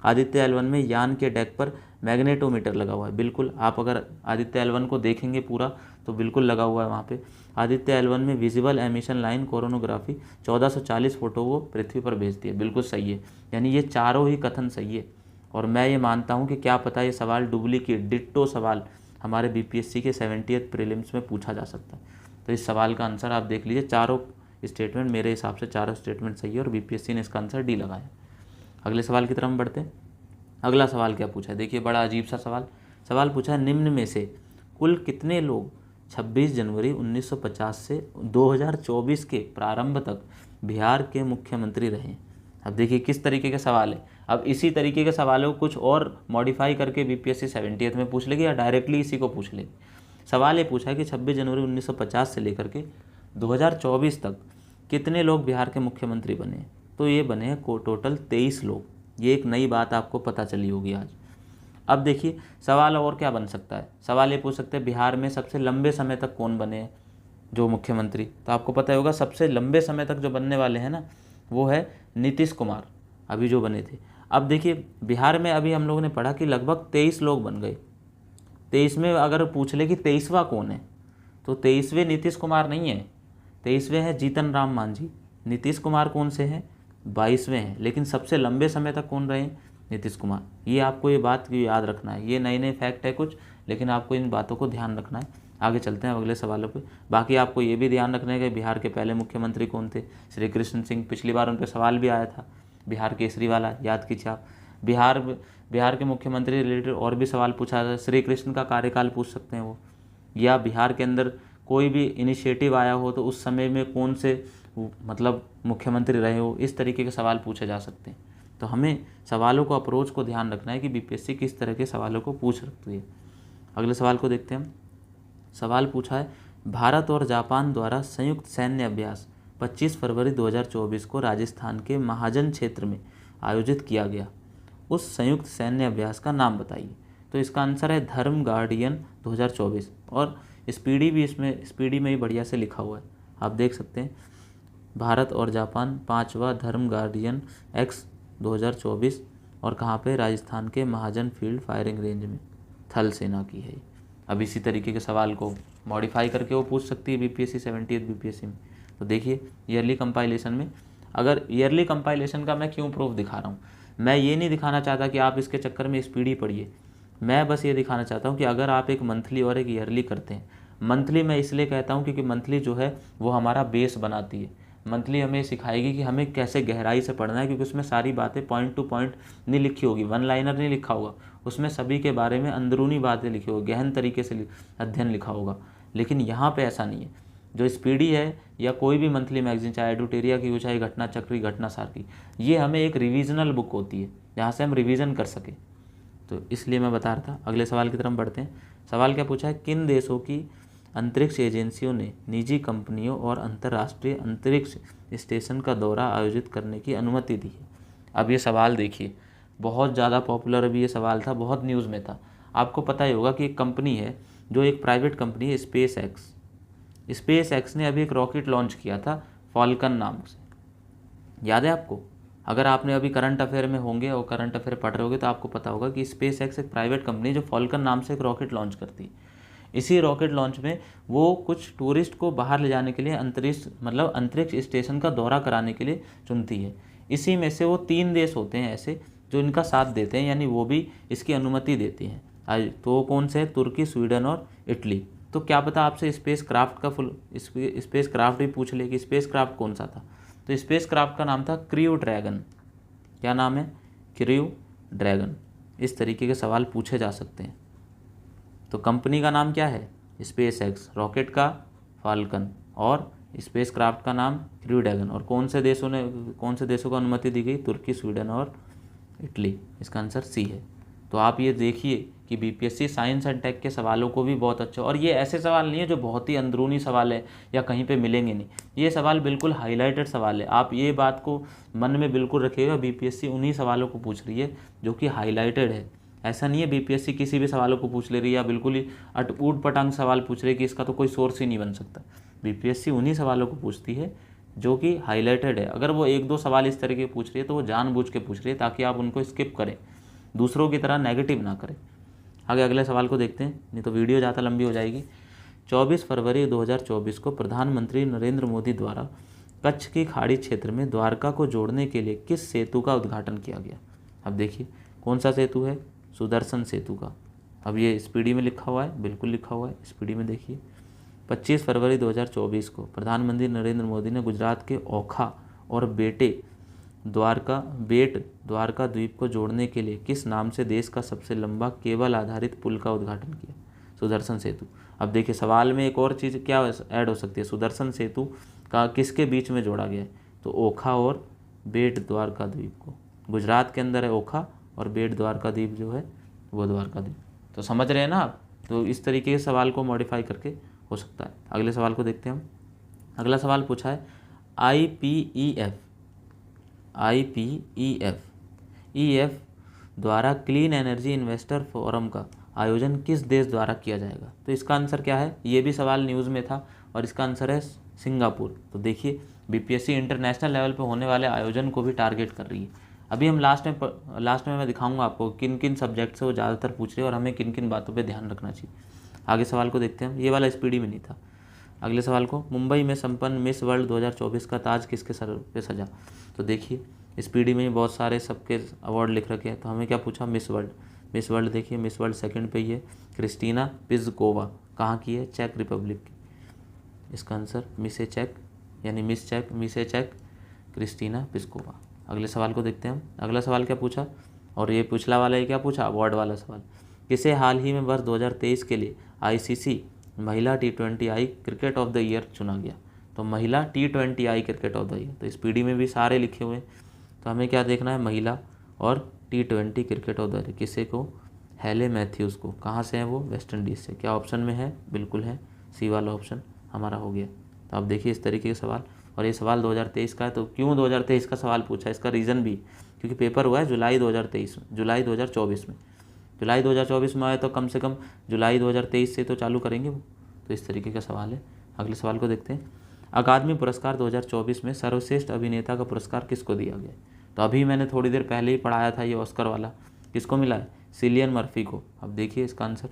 आदित्य L1 में यान के डेक पर मैग्नेटोमीटर लगा हुआ है। बिल्कुल, आप अगर आदित्य L1 को देखेंगे पूरा तो बिल्कुल लगा हुआ है वहाँ पे। आदित्य L1 में विजिबल एमिशन लाइन कोरोनोग्राफी 1440 फोटो वो पृथ्वी पर भेजती है। बिल्कुल सही है, यानी ये चारों ही कथन सही है। और मैं ये मानता हूँ कि क्या पता ये सवाल डुप्लीकेट डिट्टो सवाल हमारे बीपीएससी के 70th प्रीलिम्स में पूछा जा सकता है। तो इस सवाल का आंसर आप देख लीजिए, चारों स्टेटमेंट मेरे हिसाब से चारों स्टेटमेंट सही है और बीपीएससी ने इसका आंसर डी लगाया। अगले सवाल की तरफ हम बढ़ते हैं। अगला सवाल क्या पूछा है, देखिए बड़ा अजीब सा सवाल पूछा है। निम्न में से कुल कितने लोग 26 जनवरी 1950 से 2024 के प्रारंभ तक बिहार के मुख्यमंत्री रहे? अब देखिए किस तरीके के सवाल है। अब इसी तरीके के सवालों को कुछ और मॉडिफाई करके बीपीएससी 70th में पूछ लेगी या डायरेक्टली इसी को पूछ लेगी। सवाल ये पूछा है कि 26 जनवरी 1950 से लेकर के 2024 तक कितने लोग बिहार के मुख्यमंत्री बने? तो ये बने हैं टोटल 23 लोग। ये एक नई बात आपको पता चली होगी आज। अब देखिए सवाल और क्या बन सकता है। सवाल ये पूछ सकते हैं बिहार में सबसे लंबे समय तक कौन बने हैं जो मुख्यमंत्री। तो आपको पता होगा सबसे लंबे समय तक जो बनने वाले हैं ना वो है नीतीश कुमार, अभी जो बने थे। अब देखिए बिहार में अभी हम लोगों ने पढ़ा कि लगभग 23 लोग बन गए। 23 में अगर पूछ ले कि 23वां कौन है तो 23वें नीतीश कुमार नहीं है, 23वें हैं जीतन राम मांझी। नीतीश कुमार कौन से हैं? 22वें हैं। लेकिन सबसे लंबे समय तक कौन रहे? नीतीश कुमार। ये आपको ये बात याद रखना है। ये नए नए फैक्ट है कुछ, लेकिन आपको इन बातों को ध्यान रखना है। आगे चलते हैं अगले सवालों पे। बाकी आपको ये भी ध्यान रखना है कि बिहार के पहले मुख्यमंत्री कौन थे? श्री कृष्ण सिंह। पिछली बार उन पर सवाल भी आया था, बिहार केसरी वाला, याद कीजिए आप। बिहार के मुख्यमंत्री रिलेटेड और भी सवाल पूछा था। श्री कृष्ण का कार्यकाल पूछ सकते हैं वो, या बिहार के अंदर कोई भी इनिशिएटिव आया हो तो उस समय में कौन से मतलब मुख्यमंत्री रहे हो, इस तरीके के सवाल पूछे जा सकते हैं। तो हमें सवालों को अप्रोच को ध्यान रखना है कि बीपीएससी किस तरह के सवालों को पूछ सकती है। अगले सवाल को देखते हैं हम। सवाल पूछा है, भारत और जापान द्वारा संयुक्त सैन्य अभ्यास 25 फरवरी 2024 को राजस्थान के महाजन क्षेत्र में आयोजित किया गया। उस संयुक्त सैन्य अभ्यास का नाम बताइए। तो इसका आंसर है धर्म गार्डियन 2024, और स्पीडी में ही बढ़िया से लिखा हुआ है, आप देख सकते हैं। भारत और जापान 5वां धर्म गार्डियन एक्स 2024, और कहाँ पे, राजस्थान के महाजन फील्ड फायरिंग रेंज में, थल सेना की है। अब इसी तरीके के सवाल को मॉडिफाई करके वो पूछ सकती है बीपीएससी 78 बीपीएससी में। तो देखिए ईयरली कंपाइलेशन में, अगर ईयरली कंपाइलेशन का मैं क्यों प्रूफ दिखा रहा हूँ, मैं ये नहीं दिखाना चाहता कि आप इसके चक्कर में स्पीडी पढ़िए, मैं बस ये दिखाना चाहता हूँ कि अगर आप एक मंथली और एक ईयरली करते हैं, मंथली मैं इसलिए कहता हूँ क्योंकि मंथली जो है वो हमारा बेस बनाती है। मंथली हमें सिखाएगी कि हमें कैसे गहराई से पढ़ना है, क्योंकि उसमें सारी बातें पॉइंट टू पॉइंट नहीं लिखी होगी, वन लाइनर नहीं लिखा होगा, उसमें सभी के बारे में अंदरूनी बातें लिखी होगी, गहन तरीके से अध्ययन लिखा होगा। लेकिन यहाँ पे ऐसा नहीं है। जो स्पीडी है या कोई भी मंथली मैगजीन, चाहे एडुटेरिया की हो चाहे घटना चक्री, घटना सार की, ये हमें एक रिविजनल बुक होती है जहाँ से हम रिविज़न कर सकें। तो इसलिए मैं बता रहा था। अगले सवाल की तरफ बढ़ते हैं। सवाल क्या पूछा है, किन देशों की अंतरिक्ष एजेंसियों ने निजी कंपनियों और अंतर्राष्ट्रीय अंतरिक्ष स्टेशन का दौरा आयोजित करने की अनुमति दी है। अब ये सवाल देखिए, बहुत ज़्यादा पॉपुलर अभी ये सवाल था, बहुत न्यूज़ में था। आपको पता ही होगा कि एक कंपनी है, जो एक प्राइवेट कंपनी है, स्पेस एक्स ने अभी एक रॉकेट लॉन्च किया था फॉल्कन नाम से, याद है आपको? अगर आपने अभी करंट अफेयर में होंगे और करंट अफेयर पढ़ रहे होगे तो आपको पता होगा कि स्पेस एक्स एक प्राइवेट कंपनी जो फॉल्कन नाम से एक रॉकेट लॉन्च करती है। इसी रॉकेट लॉन्च में वो कुछ टूरिस्ट को बाहर ले जाने के लिए अंतरिक्ष स्टेशन का दौरा कराने के लिए चुनती है। इसी में से वो 3 देश होते हैं ऐसे जो इनका साथ देते हैं, यानी वो भी इसकी अनुमति देती हैं। तो वो कौन से हैं? तुर्की, स्वीडन और इटली। तो क्या पता आपसे स्पेस क्राफ्ट भी पूछ ले कि स्पेस क्राफ्ट कौन सा था। तो स्पेस क्राफ्ट का नाम था क्रू ड्रैगन। क्या नाम है? Crew dragon. इस तरीके के सवाल पूछे जा सकते हैं। तो कंपनी का नाम क्या है? स्पेस एक्स, रॉकेट का फाल्कन, और स्पेस क्राफ्ट का नाम क्रू ड्रैगन। और कौन से देशों को अनुमति दी गई? तुर्की, स्वीडन और इटली। इसका आंसर सी है। तो आप ये देखिए कि बीपीएससी साइंस एंड टेक के सवालों को भी बहुत अच्छा, और ये ऐसे सवाल नहीं है जो बहुत ही अंदरूनी सवाल है या कहीं पे मिलेंगे नहीं, ये सवाल बिल्कुल हाईलाइटेड सवाल है। आप ये बात को मन में बिल्कुल रखिएगा, बीपीएससी उन्हीं सवालों को पूछ रही है जो कि हाईलाइटेड है। ऐसा नहीं है बीपीएससी किसी भी सवालों को पूछ ले रही है या बिल्कुल ही ऊट पटांग सवाल पूछ रही है कि इसका तो कोई सोर्स ही नहीं बन सकता। बीपीएससी उन्हीं सवालों को पूछती है जो कि हाईलाइटेड है। अगर वो 1-2 सवाल इस तरह के पूछ रही है तो वो जानबूझ के पूछ रही है ताकि आप उनको स्किप करें, दूसरों की तरह नेगेटिव ना करें। आगे अगले सवाल को देखते हैं, नहीं तो वीडियो ज़्यादा लंबी हो जाएगी। 24 फरवरी 2024 को प्रधानमंत्री नरेंद्र मोदी द्वारा कच्छ की खाड़ी क्षेत्र में द्वारका को जोड़ने के लिए किस सेतु का उद्घाटन किया गया? अब देखिए कौन सा सेतु है? सुदर्शन सेतु का। अब ये स्पीडी में लिखा हुआ है, बिल्कुल लिखा हुआ है, स्पीडी में देखिए। 25 फरवरी 2024 को प्रधानमंत्री नरेंद्र मोदी ने गुजरात के ओखा और बेट द्वारका द्वीप को जोड़ने के लिए किस नाम से देश का सबसे लंबा केबल आधारित पुल का उद्घाटन किया? सुदर्शन सेतु। अब देखिए सवाल में एक और चीज़ क्या ऐड हो सकती है, सुदर्शन सेतु का किसके बीच में जोड़ा गया है? तो ओखा और बेट द्वारका द्वीप को। गुजरात के अंदर है ओखा, और बेट द्वारका द्वीप जो है वो द्वारका द्वीप। तो समझ रहे हैं ना आप? तो इस तरीके के सवाल को मॉडिफाई करके हो सकता है। अगले सवाल को देखते हैं हम। अगला सवाल पूछा है, IPEF द्वारा क्लीन एनर्जी इन्वेस्टर फोरम का आयोजन किस देश द्वारा किया जाएगा? तो इसका आंसर क्या है? ये भी सवाल न्यूज़ में था और इसका आंसर है सिंगापुर। तो देखिए बीपीएससी इंटरनेशनल लेवल पे होने वाले आयोजन को भी टारगेट कर रही है। अभी हम लास्ट में मैं दिखाऊंगा आपको किन किन सब्जेक्ट से वो ज़्यादातर पूछ रहे हैं और हमें किन किन बातों पे ध्यान रखना चाहिए। आगे सवाल को देखते हैं, ये वाला स्पीडी में नहीं था। अगले सवाल को, मुंबई में संपन्न मिस वर्ल्ड 2024 का ताज किसके सर पे सजा? तो देखिए स्पीडी में ही बहुत सारे सबके अवार्ड लिख रखे हैं। तो हमें क्या पूछा? मिस वर्ल्ड देखिए, मिस वर्ल्ड सेकंड पे ही है क्रिस्टीना पिज़कोवा। कहाँ की है? चेक रिपब्लिक की। इसका आंसर मिस चेक क्रिस्टीना पिज़कोवा। अगले सवाल को देखते हैं हम। अगला सवाल क्या पूछा, और ये पिछला वाला ये क्या पूछा? अवार्ड वाला सवाल। किसे हाल ही में वर्ष 2023 के लिए ICC महिला T20I cricket of the year चुना गया? तो महिला T20I cricket of the year. तो स्पीडी में भी सारे लिखे हुए हैं। तो हमें क्या देखना है, महिला और T20 क्रिकेट उधर किसे को, हेले मैथ्यूज़ को। कहाँ से हैं वो, वेस्ट इंडीज़ से। क्या ऑप्शन में है, बिल्कुल है, सी वाला ऑप्शन हमारा हो गया। तो आप देखिए इस तरीके के सवाल, और ये सवाल 2023 का है। तो क्यों 2023 का सवाल पूछा, इसका रीज़न भी, क्योंकि पेपर हुआ है जुलाई 2023 में, जुलाई 2024 में। जुलाई 2024 में आए तो कम से कम जुलाई 2023 से तो चालू करेंगे वो। तो इस तरीके का सवाल है। अगले सवाल को देखते हैं। अकादमी पुरस्कार 2024 में सर्वश्रेष्ठ अभिनेता का पुरस्कार किसको दिया गया। तो अभी मैंने थोड़ी देर पहले ही पढ़ाया था, ये ऑस्कर वाला किसको मिला है, सिलियन मर्फी को। अब देखिए इसका आंसर,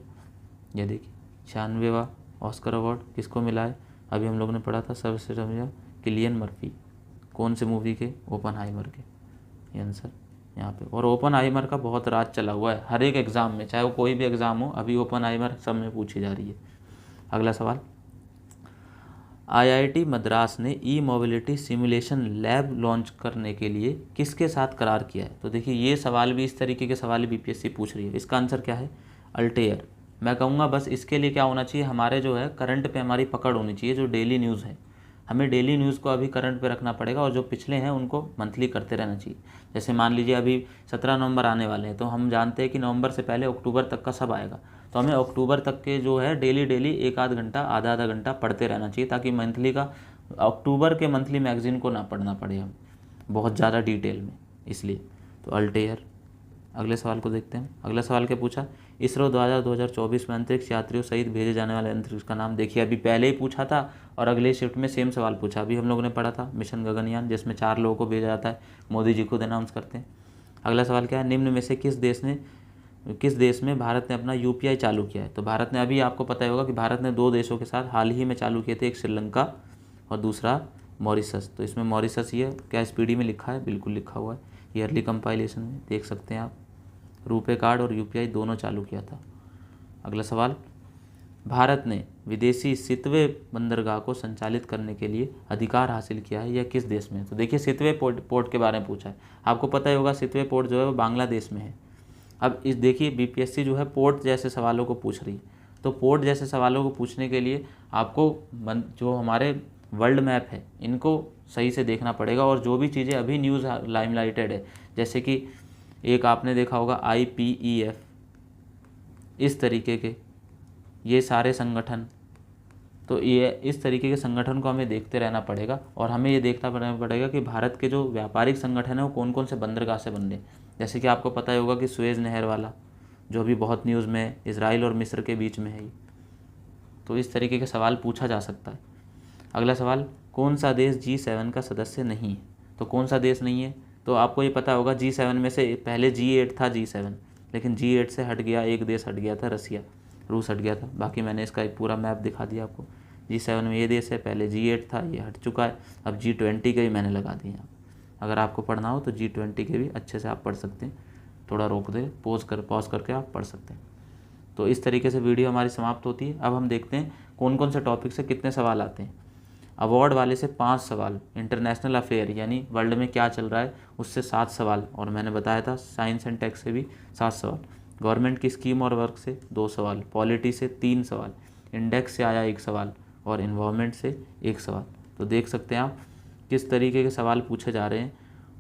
ये देखिए 96वां ऑस्कर अवार्ड किसको मिला है, अभी हम लोग ने पढ़ा था सर्वश्रेष्ठ अभिनेता किलियन मर्फी। कौन से मूवी के, ओपनहाइमर के, ये आंसर यहाँ पे। और ओपनहाइमर का बहुत राज चला हुआ है हर एक एग्ज़ाम में, चाहे वो कोई भी एग्ज़ाम हो, अभी ओपनहाइमर सब में पूछी जा रही है। अगला सवाल, IIT मद्रास ने ई मोबिलिटी सिमुलेशन लैब लॉन्च करने के लिए किसके साथ करार किया है। तो देखिए ये सवाल भी, इस तरीके के सवाल BPSC पूछ रही है। इसका आंसर क्या है, अल्टेयर। मैं कहूँगा बस इसके लिए क्या होना चाहिए, हमारे जो है करंट पे हमारी पकड़ होनी चाहिए। जो डेली न्यूज़ है, हमें डेली न्यूज़ को अभी करंट पे रखना पड़ेगा, और जो पिछले हैं उनको मंथली करते रहना चाहिए। जैसे मान लीजिए अभी 17 नवंबर आने वाले हैं, तो हम जानते हैं कि नवंबर से पहले अक्टूबर तक का सब आएगा। तो हमें अक्टूबर तक के जो है डेली एक आध घंटा, आधा आधा घंटा पढ़ते रहना चाहिए, ताकि मंथली का, अक्टूबर के मंथली मैगजीन को ना पढ़ना पड़े हम बहुत ज़्यादा डिटेल में, इसलिए। तो अल्टेयर। अगले सवाल को देखते हैं। अगला सवाल क्या पूछा, इसरो द्वारा 2024 में अंतरिक्ष यात्रियों सहित भेजे जाने वाले अंतरिक्ष का नाम। देखिए अभी पहले ही पूछा था, और अगले शिफ्ट में सेम सवाल पूछा। अभी हम लोगों ने पढ़ा था मिशन गगनयान, जिसमें 4 लोगों को भेजा जाता है, मोदी जी खुद अनाउंस करते हैं। अगला सवाल क्या है, निम्न में से किस देश में भारत ने अपना UPI चालू किया है। तो भारत ने, अभी आपको पता ही होगा कि भारत ने 2 देशों के साथ हाल ही में चालू किए थे, एक श्रीलंका और दूसरा मॉरिशस। तो इसमें मॉरिशस ये क्या SPD में लिखा है, बिल्कुल लिखा हुआ है, ईयरली कंपाइलेशन में देख सकते हैं आप। रुपे कार्ड और UPI दोनों चालू किया था। अगला सवाल, भारत ने विदेशी सितवे बंदरगाह को संचालित करने के लिए अधिकार हासिल किया है, यह किस देश में। तो देखिए सितवे पोर्ट के बारे में पूछा है। आपको पता ही होगा सितवे पोर्ट जो है वो बांग्लादेश में है। अब इस देखिए BPSC जो है पोर्ट जैसे सवालों को पूछ रही है। तो पोर्ट जैसे सवालों को पूछने के लिए आपको जो हमारे वर्ल्ड मैप है इनको सही से देखना पड़ेगा, और जो भी चीज़ें अभी न्यूज़ लाइमलाइटेड है, जैसे कि एक आपने देखा होगा IPEF, इस तरीके के ये सारे संगठन। तो ये इस तरीके के संगठन को हमें देखते रहना पड़ेगा, और हमें ये देखना पड़ेगा कि भारत के जो व्यापारिक संगठन है वो कौन कौन से बंदरगाह से बन रहे। जैसे कि आपको पता ही होगा कि सुएज़ नहर वाला जो भी बहुत न्यूज़ में है, इसराइल और मिस्र के बीच में है ये। तो इस तरीके के सवाल पूछा जा सकता है। अगला सवाल, कौन सा देश G7 का सदस्य नहीं है। तो कौन सा देश नहीं है, तो आपको ये पता होगा G7 में से पहले G8 था, G7, लेकिन G8 से हट गया, एक देश हट गया था, रसिया, रूस हट गया था। बाकी मैंने इसका एक पूरा मैप दिखा दिया आपको। G7 में ये देश है, पहले G8 था, ये हट चुका है। अब G20 के भी मैंने लगा दिए हैं। अगर आपको पढ़ना हो तो G20 के भी अच्छे से आप पढ़ सकते हैं, थोड़ा रोक दे, पॉज करके आप पढ़ सकते हैं। तो इस तरीके से वीडियो हमारी समाप्त होती है। अब हम देखते हैं कौन कौन से टॉपिक से कितने सवाल आते हैं। अवार्ड वाले से 5 सवाल, इंटरनेशनल अफेयर यानी वर्ल्ड में क्या चल रहा है उससे 7 सवाल, और मैंने बताया था साइंस एंड टेक से भी 7 सवाल, गवर्नमेंट की स्कीम और वर्क से 2 सवाल, पॉलिटी से 3 सवाल, इंडेक्स से आया 1 सवाल, और इन्वायरमेंट से 1 सवाल। तो देख सकते हैं आप किस तरीके के सवाल पूछे जा रहे हैं,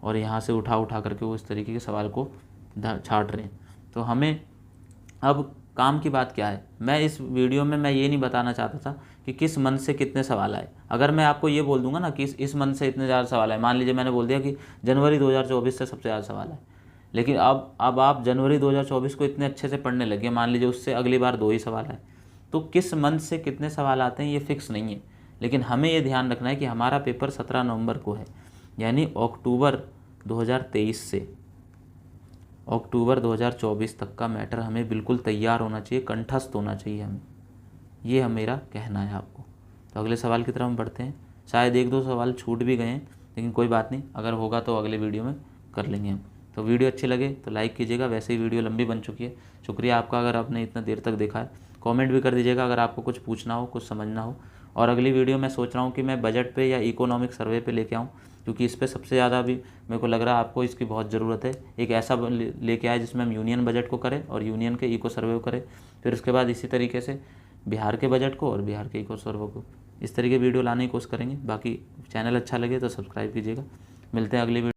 और यहाँ से उठा करके वो इस तरीके के सवाल को छाट रहे हैं। तो हमें अब काम की बात क्या है, मैं इस वीडियो में मैं ये नहीं बताना चाहता था कि किस मंथ से कितने सवाल आए। अगर मैं आपको ये बोल दूंगा ना कि इस मंथ से इतने ज़्यादा सवाल आए, मान लीजिए मैंने बोल दिया कि जनवरी 2024 से सबसे ज़्यादा सवाल है, लेकिन अब आप जनवरी 2024 को इतने अच्छे से पढ़ने लगे, मान लीजिए उससे अगली बार 2 ही सवाल आए, तो किस मंथ से कितने सवाल आते हैं ये फिक्स नहीं है। लेकिन हमें ये ध्यान रखना है कि हमारा पेपर 17 नवंबर को है, यानी अक्टूबर 2023 से अक्टूबर 2024 तक का मैटर हमें बिल्कुल तैयार होना चाहिए, कंठस्थ होना चाहिए हमें, ये मेरा कहना है आपको। तो अगले सवाल की तरफ हम बढ़ते हैं। शायद 1-2 सवाल छूट भी गए हैं, लेकिन कोई बात नहीं, अगर होगा तो अगले वीडियो में कर लेंगे हम। तो वीडियो अच्छी लगे तो लाइक कीजिएगा, वैसे ही वीडियो लंबी बन चुकी है। शुक्रिया आपका अगर आपने इतना देर तक देखा है। कमेंट भी कर दीजिएगा अगर आपको कुछ पूछना हो, कुछ समझना हो। और अगली वीडियो मैं सोच रहा हूँ कि मैं बजट पे या इकोनॉमिक सर्वे पे लेके आऊँ, क्योंकि इस पर सबसे ज़्यादा भी मेरे को लग रहा है आपको इसकी बहुत ज़रूरत है। एक ऐसा लेके आए जिसमें हम यूनियन बजट को करें और यूनियन के इको सर्वे को करें, फिर उसके बाद इसी तरीके से बिहार के बजट को और बिहार के इको सर्वे को, इस तरीके वीडियो लाने की कोशिश करेंगे। बाकी चैनल अच्छा लगे तो सब्सक्राइब कीजिएगा। मिलते हैं अगली वीडियो।